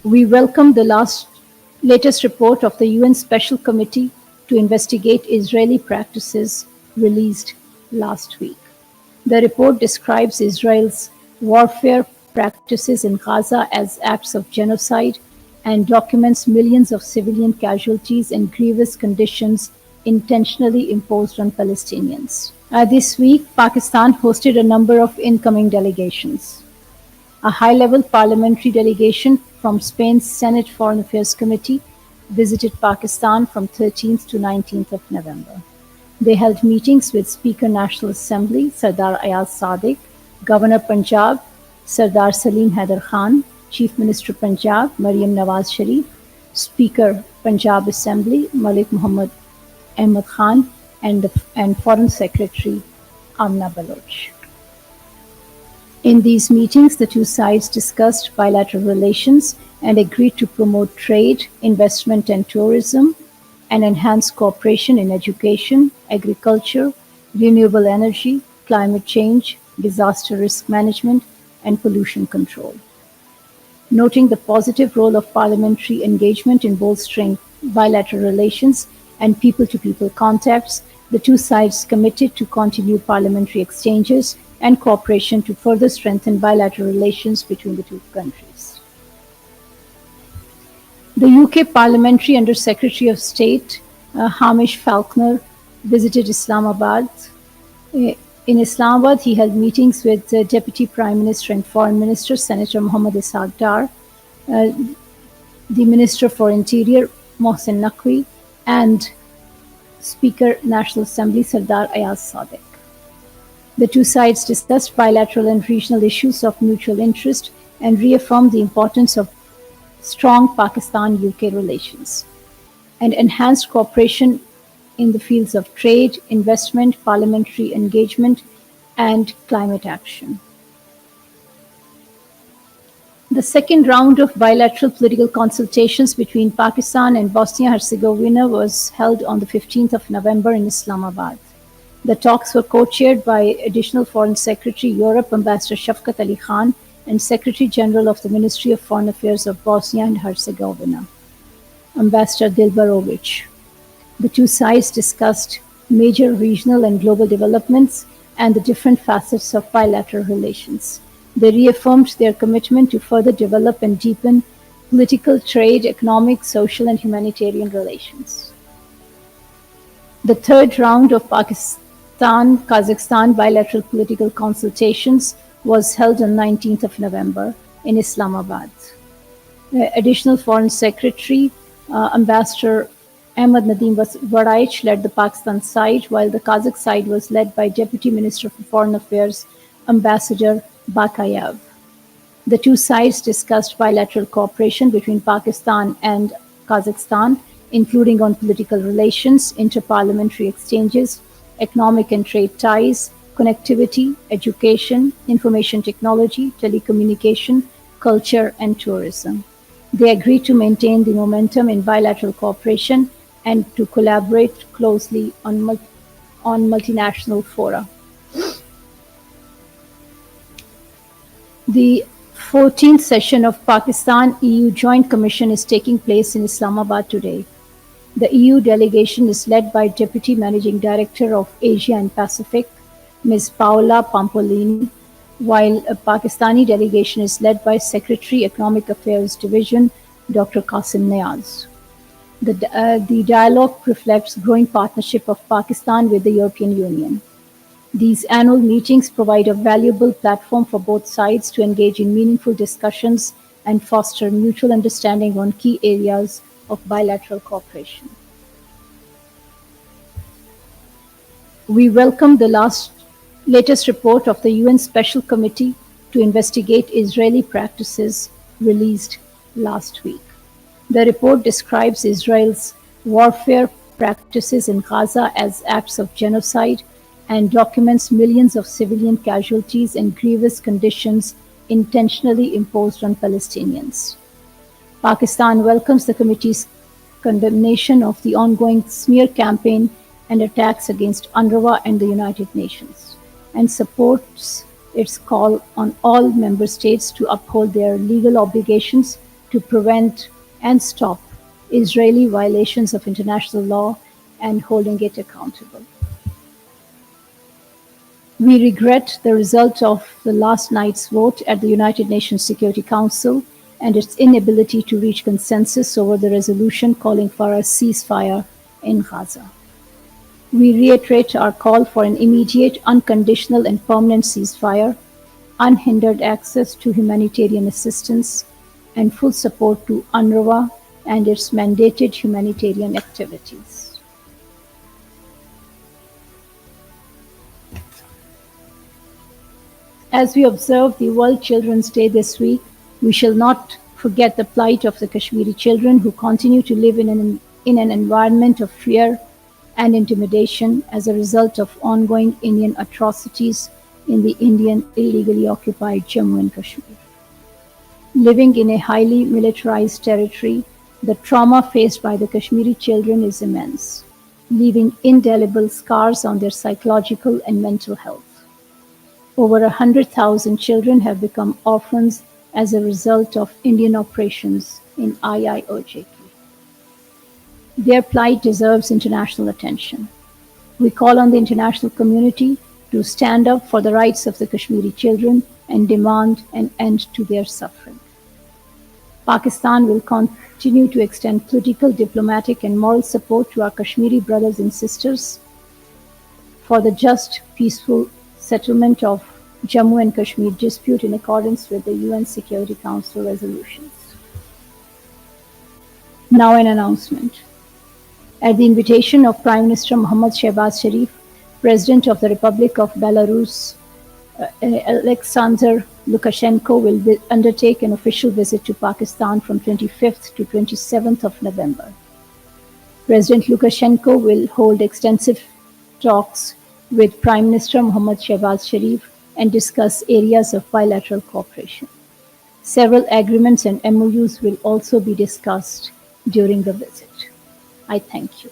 We welcome the latest report of the UN Special Committee to investigate Israeli practices released last week. The report describes Israel's warfare practices in Gaza as acts of genocide and documents millions of civilian casualties and grievous conditions intentionally imposed on Palestinians. This week, Pakistan hosted a number of incoming delegations. A high-level parliamentary delegation from Spain's Senate Foreign Affairs Committee visited Pakistan from 13th to 19th of November. They held meetings with Speaker National Assembly Sardar Ayaz Sadiq, Governor Punjab Sardar Salim Haider Khan, Chief Minister Punjab Maryam Nawaz Sharif, Speaker Punjab Assembly Malik Muhammad Ahmed Khan, and Foreign Secretary Amna Baloch. In these meetings, the two sides discussed bilateral relations and agreed to promote trade, investment and tourism, and enhance cooperation in education, agriculture, renewable energy, climate change, disaster risk management, and pollution control. Noting the positive role of parliamentary engagement in bolstering bilateral relations and people-to-people contacts, the two sides committed to continue parliamentary exchanges and cooperation to further strengthen bilateral relations between the two countries. The UK Parliamentary Under Secretary of State Hamish Falconer visited Islamabad. In Islamabad, he held meetings with Deputy Prime Minister and Foreign Minister Senator Mohammad Ishaq Dar, the Minister for Interior Mohsen Naqvi, and Speaker National Assembly Sardar Ayaz Sadiq. The two sides discussed bilateral and regional issues of mutual interest and reaffirmed the importance of strong Pakistan-UK relations and enhanced cooperation in the fields of trade, investment, parliamentary engagement, and climate action. The second round of bilateral political consultations between Pakistan and Bosnia-Herzegovina was held on the 15th of November in Islamabad. The talks were co-chaired by Additional Foreign Secretary Europe Ambassador Shafkat Ali Khan and Secretary General of the Ministry of Foreign Affairs of Bosnia and Herzegovina, Ambassador Dilbarovic. The two sides discussed major regional and global developments and the different facets of bilateral relations. They reaffirmed their commitment to further develop and deepen political, trade, economic, social, and humanitarian relations. The third round of Pakistan-Kazakhstan bilateral political consultations was held on 19th of November in Islamabad. Additional Foreign Secretary Ambassador Ahmad Nadeem Varaich led the Pakistan side, while the Kazakh side was led by Deputy Minister for Foreign Affairs Ambassador Bakayev. The two sides discussed bilateral cooperation between Pakistan and Kazakhstan, including on political relations, interparliamentary exchanges, economic and trade ties, connectivity, education, information technology, telecommunication, culture, and tourism. They agreed to maintain the momentum in bilateral cooperation and to collaborate closely on multinational fora. The 14th session of Pakistan-EU Joint Commission is taking place in Islamabad today. The EU delegation is led by Deputy Managing Director of Asia and Pacific, Ms. Paola Pampolini, while a Pakistani delegation is led by Secretary Economic Affairs Division, Dr. Qasim Niaz. The dialogue reflects growing partnership of Pakistan with the European Union. These annual meetings provide a valuable platform for both sides to engage in meaningful discussions and foster mutual understanding on key areas of bilateral cooperation. We welcome the latest report of the UN Special Committee to investigate Israeli practices released last week. The report describes Israel's warfare practices in Gaza as acts of genocide and documents millions of civilian casualties and grievous conditions intentionally imposed on Palestinians. Pakistan welcomes the committee's condemnation of the ongoing smear campaign and attacks against UNRWA and the United Nations, and supports its call on all member states to uphold their legal obligations to prevent and stop Israeli violations of international law and holding it accountable. We regret the result of the last night's vote at the United Nations Security Council and its inability to reach consensus over the resolution calling for a ceasefire in Gaza. We reiterate our call for an immediate, unconditional, and permanent ceasefire, unhindered access to humanitarian assistance, and full support to UNRWA and its mandated humanitarian activities. As we observe the World Children's Day this week, we shall not forget the plight of the Kashmiri children who continue to live in an environment of fear and intimidation as a result of ongoing Indian atrocities in the Indian illegally occupied Jammu and Kashmir. Living in a highly militarized territory, the trauma faced by the Kashmiri children is immense, leaving indelible scars on their psychological and mental health. Over 100,000 children have become orphans as a result of Indian operations in IIOJK. Their plight deserves international attention. We call on the international community to stand up for the rights of the Kashmiri children and demand an end to their suffering. Pakistan will continue to extend political, diplomatic, and moral support to our Kashmiri brothers and sisters for the just, peaceful settlement of Jammu and Kashmir dispute in accordance with the UN Security Council resolutions. Now an announcement. At the invitation of Prime Minister Mohammad Shehbaz Sharif, President of the Republic of Belarus, Alexander Lukashenko will undertake an official visit to Pakistan from 25th to 27th of November. President Lukashenko will hold extensive talks with Prime Minister Mohammad Shehbaz Sharif and discuss areas of bilateral cooperation. Several agreements and MOUs will also be discussed during the visit. I thank you.